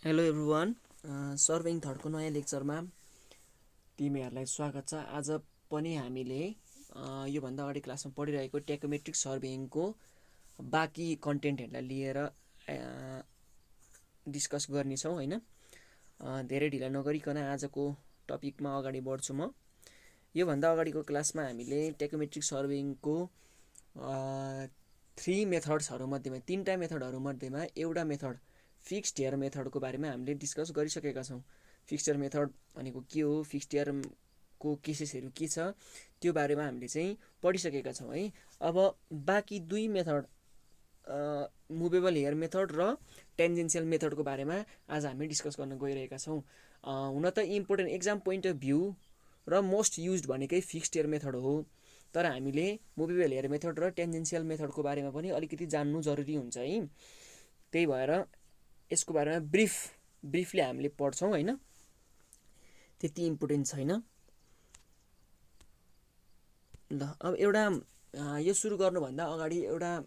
Hello everyone, serving थर्डको नयाँ लेक्चरमा तिमीहरूलाई स्वागत छ। आज पनि हामीले योभन्दा अगाडि क्लासमा पढिरहेको टेकोमेट्रिक सर्भिङको बाँकी कन्टेन्टहरूलाई लिएर डिस्कस गर्नेछौँ होइन। धेरै ढिला नगरिकन आजको टपिकमा अगाडि बढ्छु म। योभन्दा अगाडिको क्लासमा हामीले टेकोमेट्रिक सर्भिङको 3 मेथड्सहरूमध्येमा 3टा मेथडहरूमध्येमा एउटा मेथड फिक्स्ड हेयर मेथडको बारेमा हामीले डिस्कस गरिसकेका छौँ। फिक्स्ड हेयर मेथड भनेको के हो, फिक्स्ड हेयरको केसेसहरू के छ, त्यो बारेमा हामीले चाहिँ पढिसकेका छौँ है। अब बाँकी 2 मेथड मुभेबल हेयर मेथड र टेन्जेन्सियल मेथडको बारेमा आज हामी डिस्कस गर्न गइरहेका छौँ। हुन त important exam point of view र मोस्ट युज्ड भनेकै फिक्स्ड हेयर मेथड हो, तर हामीले मुभेबल हेयर मेथड र टेन्जेन्सियल मेथडको बारेमा पनि अलिकति जान्नु जरुरी हुन्छ है। त्यही भएर यसको बारेमा ब्रिफली हामीले पढ्छौँ होइन, त्यति इम्पोर्टेन्ट छैन। ल अब एउटा यो सुरु गर्नुभन्दा अगाडि एउटा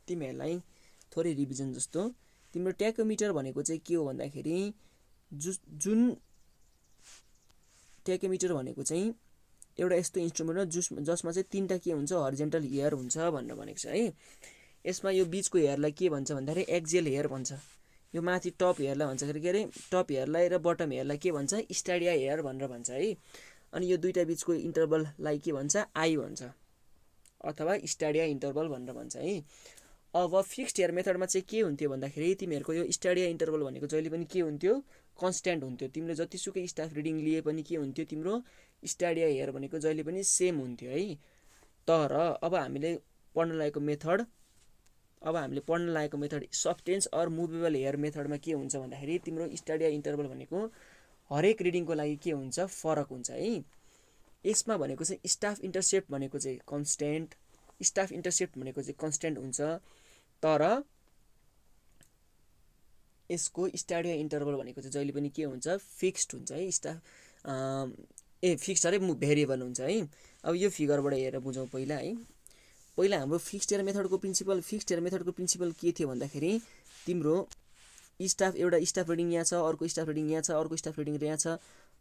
तिमीहरूलाई थोरै रिभिजन जस्तो, तिम्रो टेकोमिटर भनेको चाहिँ के हो भन्दाखेरि जुन टेकोमिटर भनेको चाहिँ एउटा यस्तो इन्स्ट्रुमेन्ट हो जसमा चाहिँ 3टा के हुन्छ, हरिजेन्टल हेयर हुन्छ भनेर भनेको छ है। यसमा यो बिचको हेयरलाई के भन्छ भन्दाखेरि एक्जियल हेयर भन्छ। यो माथि टप हेयरलाई भन्छ के अरे, टप हेयरलाई र बटम हेयरलाई के भन्छ, स्टाडिया हेयर भनेर भन्छ है। अनि यो दुईटा बिचको इन्टरभललाई के भन्छ, आई भन्छ अथवा स्टाडिया इन्टरभल भनेर भन्छ है। अब फिक्स्ड हेयर मेथडमा चाहिँ के हुन्थ्यो भन्दाखेरि तिमीहरूको यो स्टाडिया इन्टरभल भनेको जहिले पनि के हुन्थ्यो, कन्स्ट्यान्ट हुन्थ्यो। तिमीले जतिसुकै स्टाफ रिडिङ लिए पनि के हुन्थ्यो, तिम्रो स्टाडिया हेयर भनेको जहिले पनि सेम हुन्थ्यो है। तर अब हामीले पढ्न लागेको method substance or movable hair मेथडमा के हुन्छ भन्दाखेरि तिम्रो स्टाडिया इन्टरभल भनेको हरेक रिडिङको लागि के हुन्छ, फरक हुन्छ है। यसमा भनेको चाहिँ स्टाफ इन्टरसेप्ट भनेको चाहिँ कन्स्ट्यान्ट हुन्छ, तर यसको स्टाडिया इन्टरभल भनेको चाहिँ जहिले पनि के हुन्छ, फिक्स्ड हुन्छ है। फिक्स्ड अरे भेरिएबल हुन्छ है। अब यो फिगरबाट हेरेर बुझौँ पहिला है। पहिला हाम्रो फिक्स्ड हेयर मेथडको प्रिन्सिपल के थियो भन्दाखेरि तिम्रो एउटा स्टाफ रिडिङ यहाँ छ, अर्को स्टाफ रिडिङ यहाँ छ, अर्को स्टाफ रिडिङ यहाँ छ,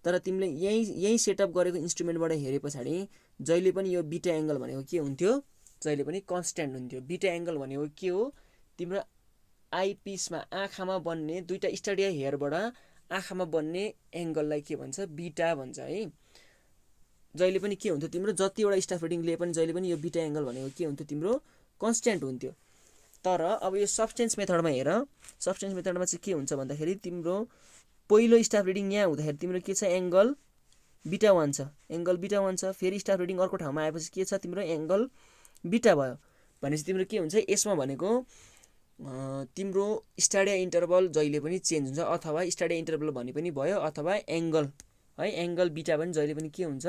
तर तिमीले यही सेटअप गरेको इन्स्ट्रुमेन्टबाट हेरे पछाडि जहिले पनि यो बिटा एङ्गल भनेको के हुन्थ्यो, जहिले पनि कन्स्ट्यान्ट हुन्थ्यो। बिटा एङ्गल भनेको के हो, तिम्रो आइपिसमा आँखामा बन्ने दुईटा स्टाडिया हेयरबाट आँखामा बन्ने एङ्गललाई के भन्छ, बिटा भन्छ है। जहिले पनि के हुन्थ्यो, तिम्रो जतिवटा स्टाफ रिडिङ लिए पनि जहिले पनि यो बिटा एङ्गल भनेको के हुन्थ्यो, तिम्रो कन्स्ट्यान्ट हुन्थ्यो। तर अब यो सब्सटेन्स मेथडमा हेर, सब्सटेन्स मेथडमा चाहिँ के हुन्छ भन्दाखेरि तिम्रो पहिलो स्टाफ रिडिङ यहाँ हुँदाखेरि तिम्रो के छ, एङ्गल बिटा 1 छ, फेरि स्टाफ रिडिङ अर्को ठाउँमा आएपछि के छ, तिम्रो एङ्गल बिटा भयो भनेपछि तिम्रो के हुन्छ, यसमा भनेको तिम्रो स्टाडिया इन्टरभल जहिले पनि चेन्ज हुन्छ, अथवा स्टाडिया इन्टरभल भने पनि भयो, अथवा एङ्गल बिटा पनि जहिले पनि के हुन्छ,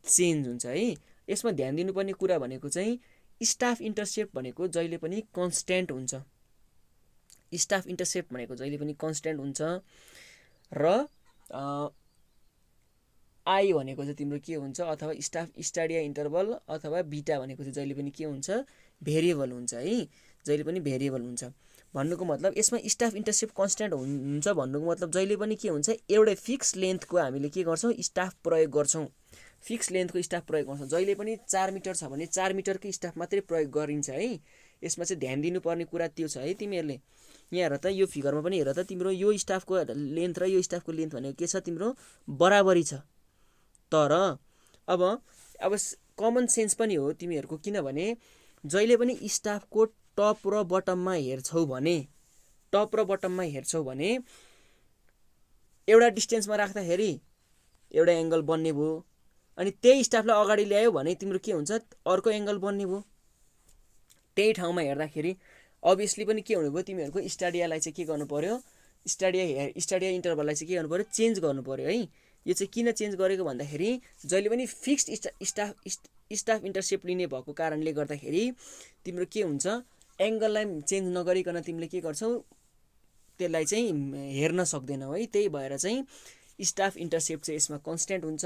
चेन्ज हुन्छ है। यसमा ध्यान दिनुपर्ने कुरा भनेको चाहिँ स्टाफ इन्टरसेप्ट भनेको जहिले पनि कन्स्ट्यान्ट हुन्छ। र आई भनेको चाहिँ तिम्रो के हुन्छ, अथवा स्टाडिया इन्टरभल अथवा बिटा भनेको चाहिँ जहिले पनि के हुन्छ, भेरिएबल हुन्छ है, जहिले पनि भेरिएबल हुन्छ। भन्नुको मतलब यसमा स्टाफ इन्टरसेप्ट कन्स्ट्यान्ट हुन्छ भन्नुको मतलब जहिले पनि के हुन्छ, एउटै फिक्स लेन्थको हामीले के गर्छौँ, स्टाफ प्रयोग गर्छौँ। जहिले पनि 4 मिटर छ भने 4 मिटरकै स्टाफ मात्रै प्रयोग गरिन्छ है। यसमा चाहिँ ध्यान दिनुपर्ने कुरा त्यो छ है। तिमीहरूले यहाँ हेर त, यो फिगरमा पनि हेर त, तिम्रो यो स्टाफको लेन्थ र यो स्टाफको लेन्थ भनेको के छ, तिम्रो बराबरी छ। तर अब कमन सेन्स पनि हो तिमीहरूको, किनभने जहिले पनि स्टाफको टप र बटममा हेर्छौ भने एउटा डिस्टेन्समा राख्दाखेरि एउटा एङ्गल बन्ने भयो, अनि त्यही स्टाफलाई अगाडि ल्यायो भने तिम्रो के हुन्छ, अर्को एङ्गल बन्ने भयो। त्यही ठाउँमा हेर्दाखेरि अभियसली पनि के हुनु भयो, तिमीहरूको स्टाडियालाई चाहिँ के गर्नु पर्यो, स्टाडिया इन्टरभललाई चाहिँ के गर्नु पर्यो, चेन्ज गर्नु पर्यो है। यो चाहिँ किन चेन्ज गरेको भन्दाखेरि जहिले पनि फिक्स्ड स्टाफ इन्टरसेप्ट लिने भएको कारणले गर्दाखेरि तिम्रो के हुन्छ, एङ्गललाई चेन्ज नगरिकन तिमीले के गर्छौ, त्यसलाई चाहिँ हेर्न सक्दैनौ है। त्यही भएर चाहिँ स्टाफ इन्टरसेप्ट चाहिँ यसमा कन्स्ट्यान्ट हुन्छ,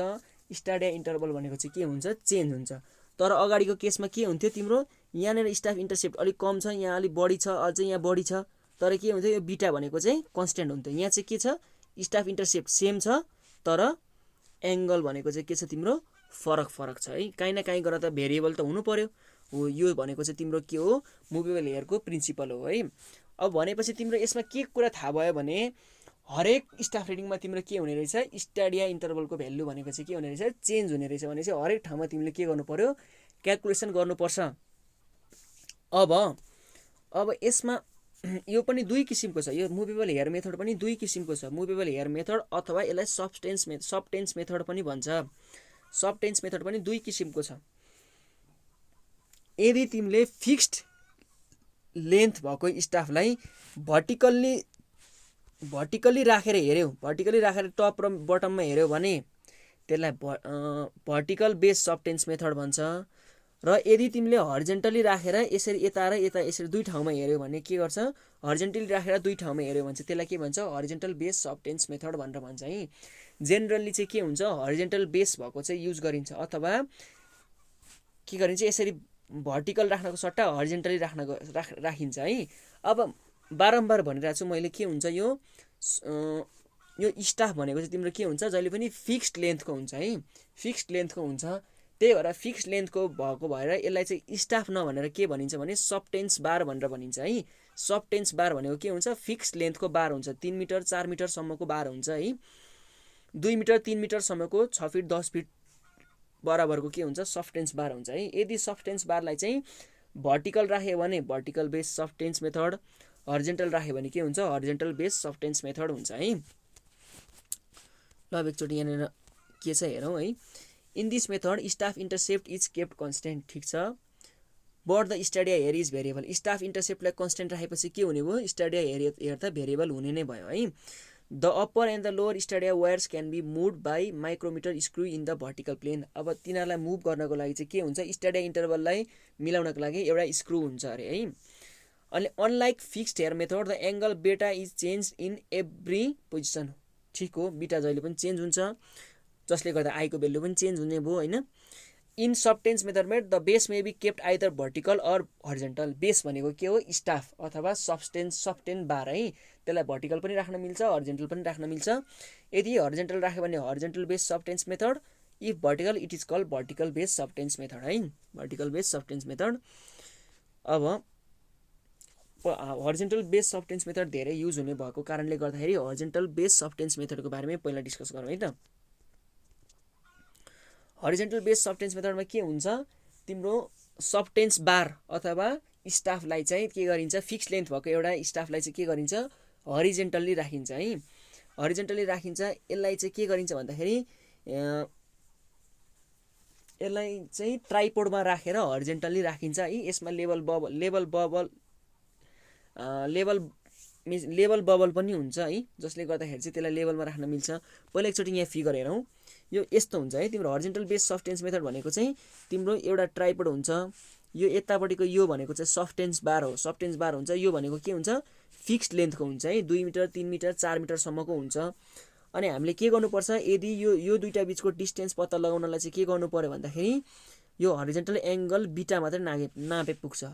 स्टाडिया इन्टरभल भनेको चाहिँ के हुन्छ, चेन्ज हुन्छ। तर अगाडिको केसमा के हुन्थ्यो, तिम्रो यहाँनिर स्टाफ इन्टरसेप्ट अलिक कम छ, यहाँ अलिक बढी छ, अझै यहाँ बढी छ तर के हुन्थ्यो यो बिटा भनेको चाहिँ कन्स्ट्यान्ट हुन्थ्यो। यहाँ चाहिँ के छ स्टाफ इन्टरसेप्ट सेम छ तर एङ्गल भनेको चाहिँ के छ तिम्रो फरक छ है। काहीँ न काहीँ गरेर त भेरिएबल त हुनु पर्यो हो। यो भनेको चाहिँ तिम्रो के हो मुभेबल हेयरको प्रिन्सिपल हो है। अब भनेपछि तिम्रो यसमा के कुरा थाहा भयो भने हरेक स्टाफ रिडिङमा तिम्रो के हुने रहेछ स्टाडिया इन्टरभलको भ्यालु भनेको चाहिँ के हुने रहेछ चेन्ज हुने रहेछ भने चाहिँ हरेक ठाउँमा तिमीले के गर्नु पर्यो क्यालकुलेसन गर्नुपर्छ। अब यसमा यो पनि दुई किसिमको छ। यो मुभेबल हेयर मेथड पनि दुई किसिमको छ। मुभेबल हेयर मेथड अथवा यसलाई सब टेन्स मेथड पनि भन्छ। सब टेन्स मेथड पनि दुई किसिमको छ। यदि तिमीले फिक्स्ड लेन्थ भएको स्टाफलाई भर्टिकल्ली राखेर हेऱ्यौ, भर्टिकल्ली राखेर टप र बटममा हेऱ्यौ भने त्यसलाई भर्टिकल बेस सब टेन्स मेथड भन्छ। र यदि तिमीले हर्जेन्टली राखेर यसरी यता र यता यसरी दुई ठाउँमा हेऱ्यौ भने के गर्छ हर्जेन्टली राखेर दुई ठाउँमा हेऱ्यौ भने चाहिँ त्यसलाई के भन्छ हर्जेन्टल बेस सब टेन्स मेथड भनेर भन्छ है। जेनरली चाहिँ के हुन्छ हर्जेन्टल बेस भएको चाहिँ युज गरिन्छ अथवा के गरिन्छ यसरी भर्टिकल राख्नको सट्टा हर्जेन्टली राखिन्छ है। अब बारम्बार भनिरहेको छु मैले के हुन्छ यो स्टाफ भनेको चाहिँ तिम्रो के हुन्छ जहिले पनि फिक्स्ड लेन्थको हुन्छ है। फिक्स्ड लेन्थको हुन्छ त्यही भएर फिक्स्ड लेन्थको भएको भएर यसलाई चाहिँ स्टाफ नभनेर के भनिन्छ भने सब टेन्स बार भनेर भनिन्छ है। सब टेन्स बार भनेको के हुन्छ फिक्स्ड लेन्थको बार हुन्छ। 3 मिटर 4 मिटरसम्मको बार हुन्छ है। 2 मिटर 3 मिटरसम्मको 6 फिट 10 फिट बराबरको के हुन्छ सफ्टेन्स बार हुन्छ है। यदि सफ्टेन्स बारलाई चाहिँ भर्टिकल राख्यो भने भर्टिकल बेस सफ्टेन्स मेथड, हर्जेन्टल राख्यो भने के हुन्छ हर्जेन्टल बेस सफ्टेन्स मेथड हुन्छ है। ल अब एकचोटि यहाँनिर के छ हेरौँ है। In this method staff intercept is kept constant ठीक छ but the stadia hair is variable. Staff इन्टरसेप्टलाई कन्स्टेन्ट राखेपछि के हुने भयो स्टाडिया हेयर त भेरिएबल हुने नै भयो है। The upper and the lower stadia wires can be move by micrometer screw in the vertical plane. अब तिनीहरूलाई मुभ गर्नको लागि चाहिँ के हुन्छ स्टाडिया इन्टरभललाई मिलाउनको लागि एउटा स्क्रु हुन्छ अरे है। अनि unlike fixed hair method the angle beta is change in every position. ठिक हो बिटा जहिले पनि चेन्ज हुन्छ जसले गर्दा आईको भेल्यु पनि चेन्ज हुने भयो होइन। इन सबटेन्स मेथडमेट the base may be kept either vertical or horizontal. Base भनेको के हो स्टाफ अथवा सफ्टेन बार है। त्यसलाई भर्टिकल पनि राख्न मिल्छ हर्जेन्टल पनि राख्न मिल्छ। यदि हर्जेन्टल राख्यो भने horizontal base subtense method, if vertical it is called vertical base subtense method है। Vertical base subtense method. अब हर्जेन्टल बेस सबटेन्स मेथड धेरै युज हुने भएको कारणले गर्दाखेरि हर्जेन्टल बेस सबटेन्स मेथडको बारेमा पहिला डिस्कस गरौँ है त। हरिजेन्टल बेस सबटेन्स मेथडमा के हुन्छ तिम्रो सबटेन्स बार अथवा स्टाफलाई चाहिँ के गरिन्छ फिक्स लेन्थ भएको एउटा स्टाफलाई चाहिँ के गरिन्छ हरिजेन्टल्ली राखिन्छ है। हरिजेन्टल्ली राखिन्छ यसलाई चाहिँ के गरिन्छ भन्दाखेरि यसलाई चाहिँ ट्राइपोडमा राखेर हरिजेन्टल्ली राखिन्छ है। यसमा लेभल बबल पनि हुन्छ है जसले गर्दाखेरि चाहिँ त्यसलाई लेभलमा राख्न मिल्छ। पहिला एकचोटि यहाँ फिगर हेरौँ। यो यस्तो हुन्छ है तिम्रो हर्जेन्टल बेस सफ्टेन्स मेथड भनेको चाहिँ तिम्रो एउटा ट्राइपोड हुन्छ। यो यतापट्टिको यो भनेको चाहिँ सफ्टेन्स बार हो। सफ्टेन्स बार हुन्छ यो भनेको के हुन्छ फिक्स्ड लेन्थको हुन्छ है। 2 मिटर 3 मिटर 4 मिटरसम्मको हुन्छ। अनि हामीले के गर्नुपर्छ यदि यो दुईटा बिचको डिस्टेन्स पत्ता लगाउनलाई चाहिँ के गर्नु पर्यो भन्दाखेरि यो हरिजेन्टल एङ्गल बिटा मात्रै नापे पुग्छ।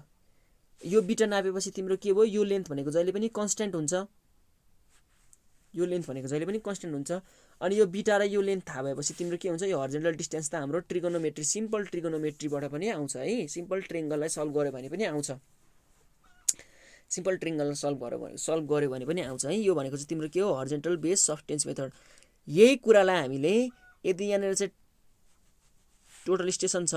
यो बिटा नापेपछि तिम्रो के भयो यो लेन्थ भनेको जहिले पनि कन्स्ट्यान्ट हुन्छ। यो लेन्थ भनेको जहिले पनि कन्स्ट्यान्ट हुन्छ। अनि यो बिटा र यो लेन्थ थाहा भएपछि तिम्रो के हुन्छ यो हर्जेन्टल डिस्टेन्स त हाम्रो ट्रिगोनोमेट्री सिम्पल ट्रिगोनोमेट्रीबाट पनि आउँछ है। सिम्पल ट्रिङ्गललाई सल्भ गर्यो भने पनि आउँछ। सिम्पल ट्रिङ्गल सल्भ गर्यो भने पनि आउँछ है। यो भनेको चाहिँ तिम्रो के हो हर्जेन्टल बेस सफ्टेन्स मेथड। यही कुरालाई हामीले यदि यहाँनिर चाहिँ टोटल स्टेसन छ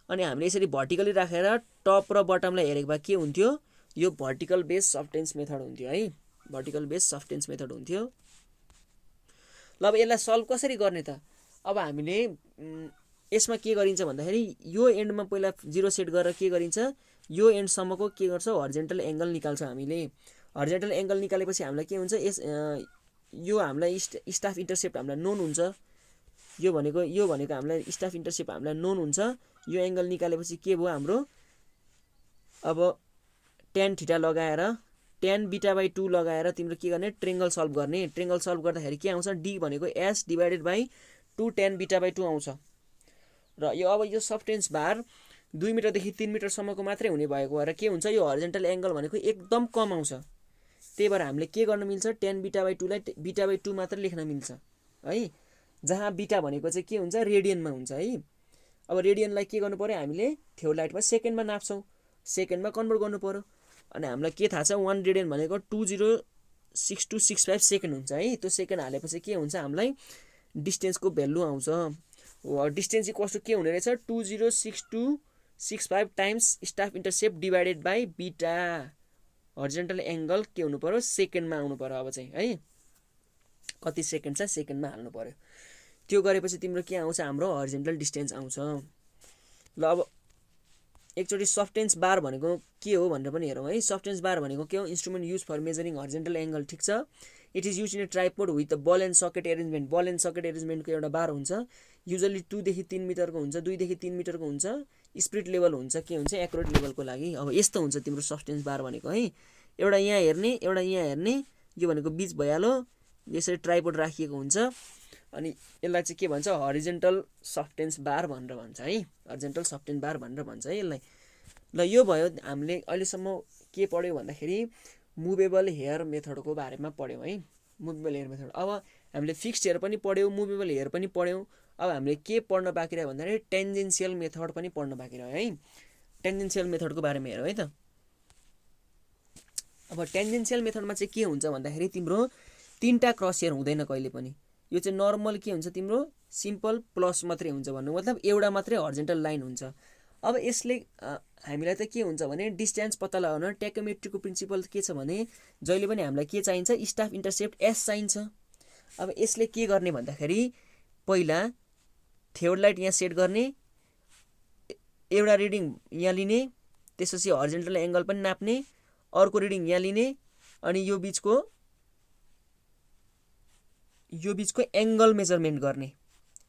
अनि हामीले यसरी भर्टिकली राखेर टप र बटमलाई हेरेको भए के हुन्थ्यो यो भर्टिकल बेस सफ्टेन्स मेथड हुन्थ्यो है। भर्टिकल बेस सफ्टेन्स मेथड हुन्थ्यो। ल अब यसलाई सल्भ कसरी गर्ने त। अब हामीले यसमा के गरिन्छ भन्दाखेरि यो एन्डमा पहिला 0 सेट गरेर के गरिन्छ यो एन्डसम्मको के गर्छ हर्जेन्टल एङ्गल निकाल्छ हामीले। हर्जेन्टल एङ्गल निकालेपछि हामीलाई के हुन्छ यो हामीलाई स्टाफ इन्टरसेप्ट हामीलाई नोन हुन्छ। यो भनेको हामीलाई स्टाफ इन्टरसेप्ट हामीलाई नोन हुन्छ। यो एङ्गल निकालेपछि के भयो हाम्रो अब tan थीटा लगाएर tan β/2 लगाएर तिम्रो के गर्ने ट्रिङ्गल सल्भ गर्ने। ट्रिङ्गल सल्भ गर्दाखेरि के आउँछ d भनेको s डिभाइडेड बाई 2 tan β/2 आउँछ। र यो सफ्टेन्स बार 2 मिटरदेखि 3 मिटरसम्मको मात्रै हुने भएको भएर के हुन्छ यो हर्जेन्टल एङ्गल भनेको एकदम कम आउँछ। त्यही भएर हामीले के गर्न मिल्छ, tan β/2 लाई β/2 मात्र लेख्न मिल्छ है, जहाँ बीटा भनेको चाहिँ के हुन्छ, रेडियनमा हुन्छ है। अब रेडियनलाई के गर्नु पर्यो, हामीले थियोलाइटमा सेकेन्डमा नाप्छौँ, सेकेन्डमा कन्भर्ट गर्नु पर्यो। अनि हामीलाई के थाहा छ, 1 रेडियन भनेको 206265 सेकेन्ड हुन्छ है। त्यो सेकेन्ड हालेपछि के हुन्छ, हामीलाई डिस्टेन्सको भ्यालु आउँछ। डिस्टेन्स इक्वल्स टु के हुने रहेछ, 206265 times staff intercept divided by beta horizontal angle के हुनु पर्यो, सेकेन्डमा आउनु पर्यो। अब चाहिँ है कति सेकेन्ड छ, सेकेन्डमा हाल्नु पर्यो। त्यो गरेपछि तिम्रो के आउँछ, हाम्रो हरिजन्टल डिस्टेन्स आउँछ। ल अब एकचोटि सफ्टेन्स बार भनेको के हो भनेर पनि हेरौँ है। सफ्टेन्स बार भनेको के हो, instrument use for measuring horizontal angle, ठिक छ। It is use in a tripod with the ball and socket arrangement. Ball and socket एरेन्जमेन्टको एउटा बार हुन्छ, युजली 2 देखि 3 मिटरको हुन्छ, 2 देखि 3 मिटरको हुन्छ। स्पिरिट लेभल हुन्छ, के हुन्छ, एक्युरेट लेभलको लागि। अब यस्तो हुन्छ तिम्रो सफ्टेन्स बार भनेको है। एउटा यहाँ हेर्ने, एउटा यहाँ हेर्ने, यो भनेको बिच भइहाल्यो, यसरी ट्राइपोड राखिएको हुन्छ। अनि यसलाई चाहिँ के भन्छ, हरिजेन्टल सफ्टेन्स बार भनेर भन्छ है, हरिजेन्टल सफ्टेन्स बार भनेर भन्छ है यसलाई। ल यो भयो हामीले अहिलेसम्म के पढ्यौँ भन्दाखेरि मुभेबल हेयर मेथडको बारेमा पढ्यौँ है, मुभेबल हेयर मेथड। अब हामीले फिक्स्ड हेयर पनि पढ्यौँ, मुभेबल हेयर पनि पढ्यौँ। अब हामीले के पढ्न बाँकी रह्यो भन्दाखेरि टेन्जेन्सियल मेथड पनि पढ्न बाँकी रह्यो है। टेन्जेन्सियल मेथडको बारेमा हेरौँ है त। अब टेन्जेन्सियल मेथडमा चाहिँ के हुन्छ भन्दाखेरि तिम्रो 3टा क्रस हेयर हुँदैन कहिले पनि। यो चाहिँ नर्मल के हुन्छ, तिम्रो सिम्पल प्लस मात्रै हुन्छ भन्नु मतलब एउटा मात्रै हरिजेन्टल लाइन हुन्छ। अब यसले हामीलाई त के हुन्छ भने डिस्टेन्स पत्ता लगाउन टेकोमेट्रीको प्रिन्सिपल के छ भने जहिले पनि हामीलाई के चाहिन्छ, स्टाफ इन्टरसेप्ट एस चाहिन्छ। अब यसले के गर्ने भन्दाखेरि पहिला थियोलाइट यहाँ सेट गर्ने, एउटा रिडिङ यहाँ लिने, त्यसपछि हरिजेन्टल एङ्गल पनि नाप्ने, अर्को रिडिङ यहाँ लिने, अनि यो बिचको एङ्गल मेजरमेन्ट गर्ने।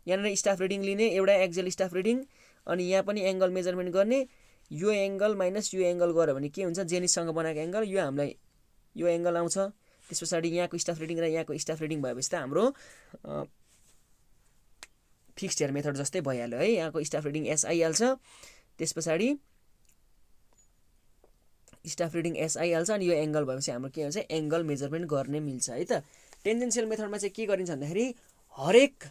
यहाँनिर स्टाफ रिडिङ लिने, एउटा एक्जेल स्टाफ रिडिङ, अनि यहाँ पनि एङ्गल मेजरमेन्ट गर्ने। यो एङ्गल माइनस यो एङ्गल गऱ्यो भने के हुन्छ, जेनिससँग बनाएको एङ्गल, यो हामीलाई यो एङ्गल आउँछ। त्यस पछाडि यहाँको स्टाफ रिडिङ र यहाँको स्टाफ रिडिङ भएपछि त हाम्रो फिक्स्ड हेयर मेथड जस्तै भइहाल्यो है। यहाँको स्टाफ रिडिङ एस आइहाल्छ, त्यस पछाडि स्टाफ रिडिङ एस आइहाल्छ, अनि यो एङ्गल भएपछि हाम्रो के हुन्छ, एङ्गल मेजरमेन्ट गर्ने मिल्छ है त। टेन्जेन्सियल मेथडमा चाहिँ के गरिन्छ भन्दाखेरि हरेक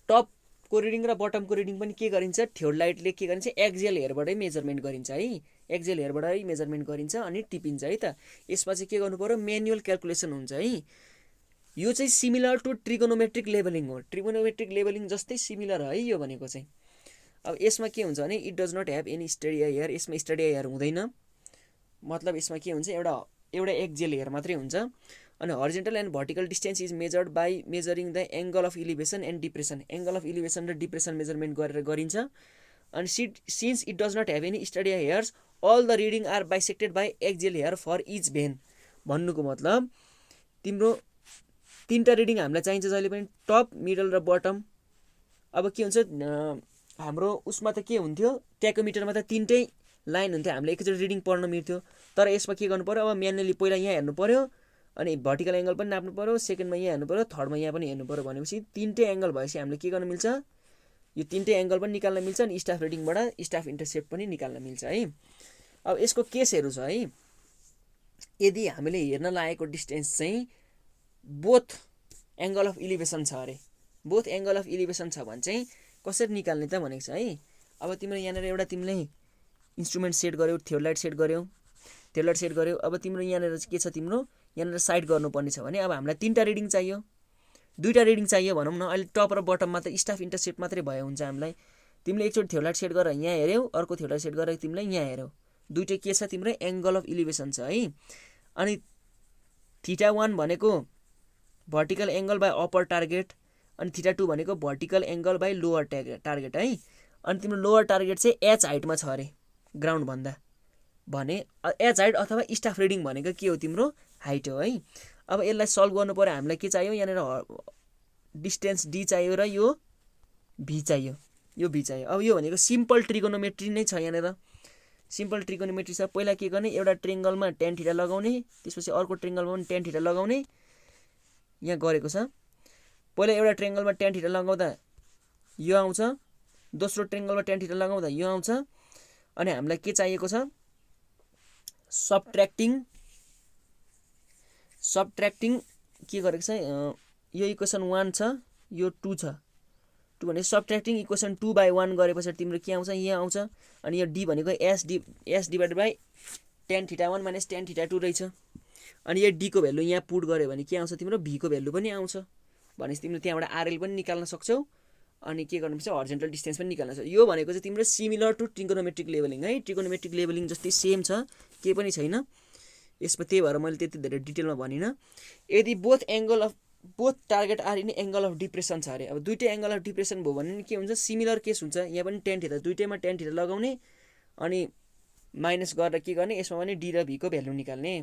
टपको रिडिङ र बटमको रिडिङ पनि के गरिन्छ, थियोलाइटले के गरिन्छ, एक्जेल हेयरबाटै मेजरमेन्ट गरिन्छ है, एक्जेल हेयरबाटै मेजरमेन्ट गरिन्छ अनि टिपिन्छ है त। यसमा चाहिँ के गर्नु पर्यो, म्यानुअल क्यालकुलेसन हुन्छ है। यो चाहिँ सिमिलर टु ट्रिगोनोमेट्रिक लेभलिङ हो, ट्रिगोनोमेट्रिक लेभलिङ जस्तै सिमिलर है यो भनेको चाहिँ। अब यसमा के हुन्छ भने it does not have any stadia hair, यसमा स्टडी हेयर हुँदैन, मतलब यसमा के हुन्छ, एउटा एक्जेल हेयर मात्रै हुन्छ। अनि horizontal and vertical distance is measured by measuring the angle of elevation and depression. Angle of elevation र डिप्रेसन मेजरमेन्ट गरेर गरिन्छ। अनि since it does not have any stadia hairs all the reading are bisected by axial hair for each vane. भन्नुको मतलब तिम्रो 3टा reading हामीलाई चाहिन्छ जहिले पनि, टप, मिडल र बटम। अब के हुन्छ, हाम्रो उसमा त के हुन्थ्यो, टेकोमिटरमा त 3टै लाइन हुन्थ्यो, हामीले एकैचोटि रिडिङ पढ्न मिल्थ्यो। तर यसमा के गर्नु पर्यो, अब म्यानुअली पहिला यहाँ हेर्नु पर्यो, अनि भर्टिकल एङ्गल पनि नाप्नु पर्यो, सेकेन्डमा यहाँ हेर्नु पर्यो, थर्डमा यहाँ पनि हेर्नु पर्यो। भनेपछि 3टै एङ्गल भएपछि हामीले के गर्न मिल्छ, यो 3टै एङ्गल पनि निकाल्न मिल्छ, अनि स्टाफ रिडिङबाट स्टाफ इन्टरसेप्ट पनि निकाल्न मिल्छ है। अब यसको केसहरू छ है। यदि हामीले हेर्न लागेको डिस्टेन्स चाहिँ बोथ एङ्गल अफ इलिभेसन छ अरे, बोथ एङ्गल अफ इलिभेसन छ भने चाहिँ कसरी निकाल्ने त भनेको छ है। अब तिम्रो यहाँनिर एउटा तिमीले इन्स्ट्रुमेन्ट सेट गर्यौ, थियोलाइट सेट गर्यौ, अब तिम्रो यहाँनिर के छ, तिम्रो यहाँनिर साइड गर्नुपर्ने छ भने अब हामीलाई 3टा रिडिङ चाहियो, 2टा रिडिङ चाहियो भनौँ न। अहिले टप र बटममा त स्टाफ इन्टरसेप्ट मात्रै भयो हुन्छ हामीलाई। तिमीले एकचोटि थियोलाइट सेट गरेर यहाँ हेऱ्यौ, अर्को थियोलाइट सेट गरेर तिमीले यहाँ हेऱ्यौ, दुइटै के छ, तिम्रो एङ्गल अफ इलिभेसन छ है। अनि θ1 भनेको vertical angle by upper target, अनि θ2 भनेको vertical angle by lower target है। अनि तिम्रो लोवर टार्गेट चाहिँ एच हाइटमा छ अरे ग्राउन्ड भन्दा, भने एच हाइट अथवा स्टाफ रिडिङ भनेको के हो, तिम्रो हाइट हो है। अब यसलाई सल्भ गर्नु पर्यो, हामीलाई के चाहियो, यहाँनिर डिस्टेन्स डी चाहियो र यो भी चाहियो, यो भी चाहियो। अब यो भनेको सिम्पल ट्रिगोनोमेट्री नै छ, यहाँनिर सिम्पल ट्रिगोनोमेट्री छ। पहिला के गर्ने, एउटा ट्रेङ्गलमा tan θ लगाउने, त्यसपछि अर्को ट्रेङ्गलमा पनि tan θ लगाउने, यहाँ गरेको छ। पहिला एउटा ट्रेङ्गलमा tan θ लगाउँदा यो आउँछ, दोस्रो ट्रेङ्गलमा tan θ लगाउँदा यो आउँछ। अनि हामीलाई के चाहिएको छ, सबट्र्याक्टिङ के गरेको छ, यो इक्वेसन 1 छ, यो 2 छ, 2 भने सबट्र्याक्टिङ इक्वेसन 2/1 गरेपछि तिम्रो के आउँछ, यहाँ आउँछ। अनि यो डी भनेको S divided by tan θ1 minus tan θ2 रहेछ। अनि यो डीको भ्यालु यहाँ पुट गऱ्यो भने के आउँछ, तिम्रो भीको भ्यालु पनि आउँछ। भनेपछि तिमीले त्यहाँबाट आरएल पनि निकाल्न सक्छौ, अनि के गर्नुपर्छ, हर्जेन्टल डिस्टेन्स पनि निकाल्न सक्छौ। यो भनेको चाहिँ तिम्रो सिमिलर टु ट्रिगोनोमेट्रिक लेभलिङ है। ट्रिगोनोमेट्रिक लेभलिङ जस्तै सेम छ, केही पनि छैन यसमा, त्यही भएर मैले त्यति धेरै डिटेलमा भनिनँ। यदि both target are in angle of depression छ अरे, अब दुइटै एङ्गल अफ डिप्रेसन भयो भने के हुन्छ, सिमिलर केस हुन्छ। यहाँ पनि tan θ, दुइटैमा tan θ लगाउने अनि माइनस गरेर के गर्ने, यसमा पनि डी र भीको भ्यालु निकाल्ने।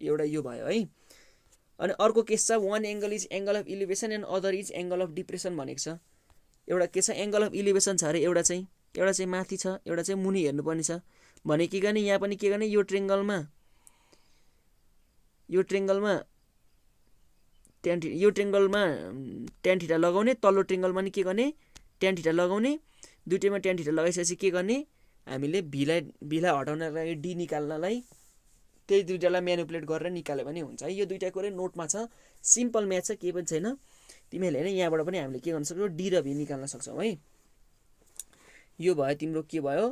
एउटा यो भयो है। अनि अर्को केस छ, one angle is angle of elevation and other is angle of depression भनेको छ। एउटा के छ, एङ्गल अफ इलिभेसन छ अरे, एउटा चाहिँ माथि छ, एउटा चाहिँ मुनि हेर्नुपर्ने छ भने के गर्ने, यहाँ पनि के गर्ने, यो ट्रेङ्गलमा tan θ लगाउने, तल्लो ट्रेङ्गलमा नि के गर्ने, tan θ लगाउने। दुइटैमा tan θ लगाइसकेपछि के गर्ने, हामीले भीलाई हटाउनको लागि डी निकाल्नलाई त्यही दुइटालाई म्यानिपुलेट गरेर निकाल्यो भने हुन्छ है। यो दुइटा कुरै नोटमा छ, सिम्पल म्याथ छ, केही पनि छैन। तिमीहरूले होइन यहाँबाट पनि हामीले के गर्न सक्छौँ, डी र भी निकाल्न सक्छौँ है। यो भयो तिम्रो के भयो,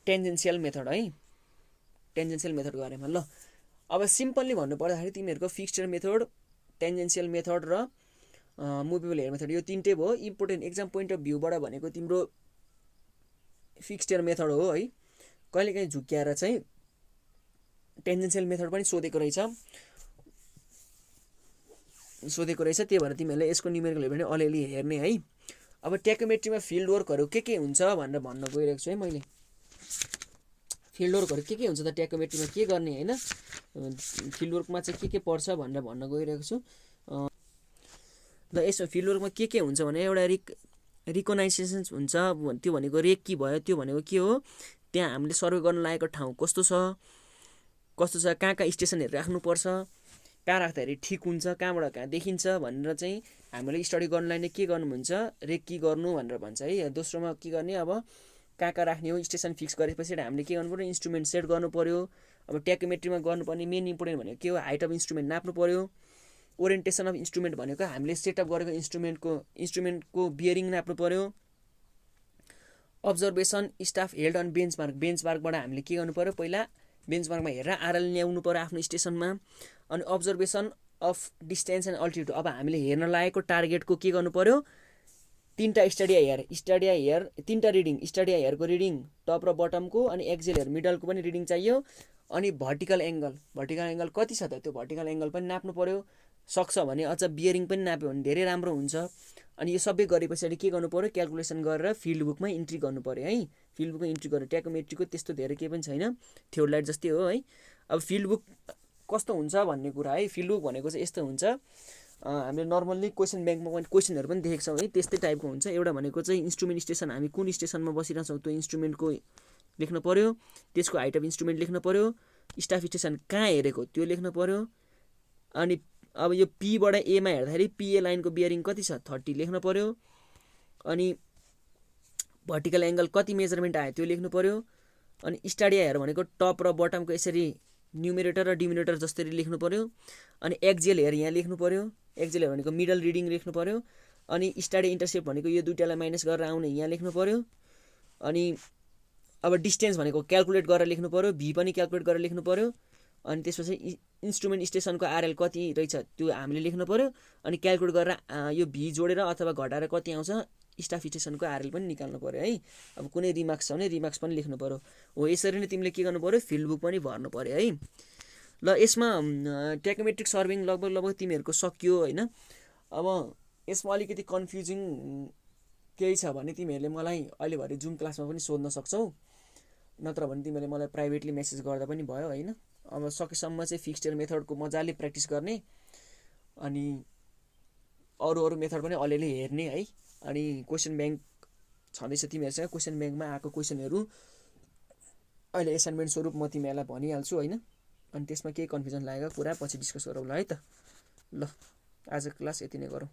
टेन्जेन्सियल मेथड है। टेन्जेन्सियल मेथड गरेमा ल, अब सिम्पल्ली भन्नु पर्दाखेरि तिमीहरूको फिक्स्चर मेथड, टेन्जेन्सियल मेथड र मुभेबल हेयर मेथड, यो तिनटै भयो। इम्पोर्टेन्ट एक्जाम पोइन्ट अफ भ्यूबाट भनेको तिम्रो फिक्स्चर मेथड हो है। कहिलेकाहीँ झुक्क्याएर चाहिँ टेन्जेन्सियल मेथड पनि सोधेको रहेछ, त्यही भएर तिमीहरूले यसको न्युमेरिकल पनि अलिअलि हेर्ने है। अब ट्याकोमेट्रीमा फिल्ड वर्कहरू के हुन्छ भनेर भन्न गइरहेको छु है मैले। फिल्ड वर्कहरू के हुन्छ त ट्याकोमेट्रीमा के गर्ने होइन, फिल्ड वर्कमा चाहिँ के पर्छ भनेर भन्न गइरहेको छु। ल यसमा फिल्ड वर्कमा के हुन्छ भने, एउटा रिकगनाइजेसन हुन्छ, त्यो भनेको रेक की भयो, त्यो भनेको के हो, त्यहाँ हामीले सर्वे गर्न लागेको ठाउँ कस्तो छ, कहाँ स्टेसनहरू राख्नुपर्छ, कहाँ राख्दाखेरि ठिक हुन्छ, कहाँबाट कहाँ देखिन्छ भनेर चाहिँ हामीले स्टडी गर्नलाई नै के गर्नुहुन्छ, रेक की गर्नु भनेर भन्छ है। दोस्रोमा के गर्ने, अब कहाँ राख्ने हो, स्टेसन फिक्स गरेपछि हामीले के गर्नु पऱ्यो, इन्स्ट्रुमेन्ट सेट गर्नु पऱ्यो। अब ट्याकोमेट्रीमा गर्नुपर्ने मेन इम्पोर्टेन्ट भनेको के हो, हाइट अफ इन्स्ट्रुमेन्ट नाप्नु पऱ्यो। ओरिएन्टेसन अफ इन्स्ट्रुमेन्ट भनेको हामीले सेटअप गरेको इन्स्ट्रुमेन्टको बियरिङ नाप्नु पऱ्यो। अब्जर्भेसन स्टाफ हेल्ड अन बेन्चमार्कबाट हामीले के गर्नु पऱ्यो, पहिला बेन्चमार्कमा हेरेर आरएल ल्याउनु पऱ्यो आफ्नो स्टेसनमा। अनि observation of distance and altitude, अब हामीले हेर्न लागेको टार्गेटको के गर्नु पऱ्यो, तिनवटा स्टडी हेयर तिनवटा रिडिङ, स्टडी हेयरको रिडिङ टप र बटमको, अनि एक्जेल हेयर मिडलको पनि रिडिङ चाहियो। अनि भर्टिकल एङ्गल कति छ त, त्यो भर्टिकल एङ्गल पनि नाप्नु पऱ्यो। सक्छ भने अझ बियरिङ पनि नाप्यो भने धेरै राम्रो हुन्छ। अनि यो सबै गरे पछाडि के गर्नु पऱ्यो, क्यालकुलेसन गरेर फिल्ड बुकमा इन्ट्री गर्नु पऱ्यो है। फिल्ड बुकमा इन्ट्री गरेर ट्याकोमेट्रीको त्यस्तो धेरै केही पनि छैन, थियोडलाइट जस्तै हो है। अब फिल्ड बुक कस्तो हुन्छ भन्ने कुरा है, फिल्ड बुक भनेको चाहिँ यस्तो हुन्छ, हामीले नर्मल्ली क्वेसन ब्याङ्कमा पनि क्वेसनहरू पनि देखेको छौँ है, त्यस्तै टाइपको हुन्छ। एउटा भनेको चाहिँ इन्स्ट्रुमेन्ट स्टेसन, हामी कुन स्टेसनमा बसिरहेछौँ त्यो इन्स्ट्रुमेन्टको लेख्नु पऱ्यो, त्यसको हाइट अफ इन्स्ट्रुमेन्ट लेख्नु पऱ्यो, स्टाफ स्टेसन कहाँ हेरेको त्यो लेख्नु पऱ्यो। अनि अब यो पीबाट एमा हेर्दाखेरि पिए लाइनको बियरिङ कति छ 30 लेख्नु पऱ्यो। अनि भर्टिकल एङ्गल कति मेजरमेन्ट आयो त्यो लेख्नु पऱ्यो। अनि स्टडी हेयर भनेको टप र बटमको यसरी न्युमेरेटर र डिमिनेटर जसरी लेख्नु पऱ्यो। अनि एक्जियल हेयर यहाँ लेख्नु पऱ्यो, एक्जियल हेयर भनेको मिडल रिडिङ लेख्नु पऱ्यो। अनि स्टडी इन्टरसेप्ट भनेको यो दुईटालाई माइनस गरेर आउने यहाँ लेख्नु पऱ्यो। अनि अब डिस्टेन्स भनेको क्यालकुलेट गरेर लेख्नु पऱ्यो, भी पनि क्यालकुलेट गरेर लेख्नु पऱ्यो। अनि त्यसपछि इन्स्ट्रुमेन्ट स्टेसनको आरएल कति रहेछ त्यो हामीले लेख्नु पऱ्यो। अनि क्यालकुलेट गरेर यो भी जोडेर अथवा घटाएर कति आउँछ स्टाफ स्टेसनको आरएल पनि निकाल्नु पऱ्यो है। अब कुनै रिमार्क्स छ भने रिमार्क्स पनि लेख्नु पऱ्यो। हो यसरी नै तिमीले के गर्नु पऱ्यो, फिल्ड बुक पनि भर्नु पऱ्यो है। ल यसमा ट्याकोमेट्रिक सर्भिङ लगभग तिमीहरूको सकियो होइन। अब यसमा अलिकति कन्फ्युजिङ केही छ भने तिमीहरूले मलाई अहिले भरे जुम क्लासमा पनि सोध्न सक्छौ, नत्र भने तिमीहरूले मलाई प्राइभेटली मेसेज गर्दा पनि भयो होइन। अब सकेसम्म चाहिँ फिक्स्चर मेथडको मजाले प्र्याक्टिस गर्ने, अनि अरू मेथड पनि अलिअलि हेर्ने है। अनि क्वेसन ब्याङ्क छँदैछ तिमीहरूसँग, क्वेसन ब्याङ्कमा आएको क्वेसनहरू अहिले एसाइनमेन्ट स्वरूप म तिमीहरूलाई भनिहाल्छु होइन। अनि त्यसमा केही कन्फ्युजन लागेको कुरा पछि डिस्कस गरौँला है त। ल आज क्लास यति नै गरौँ।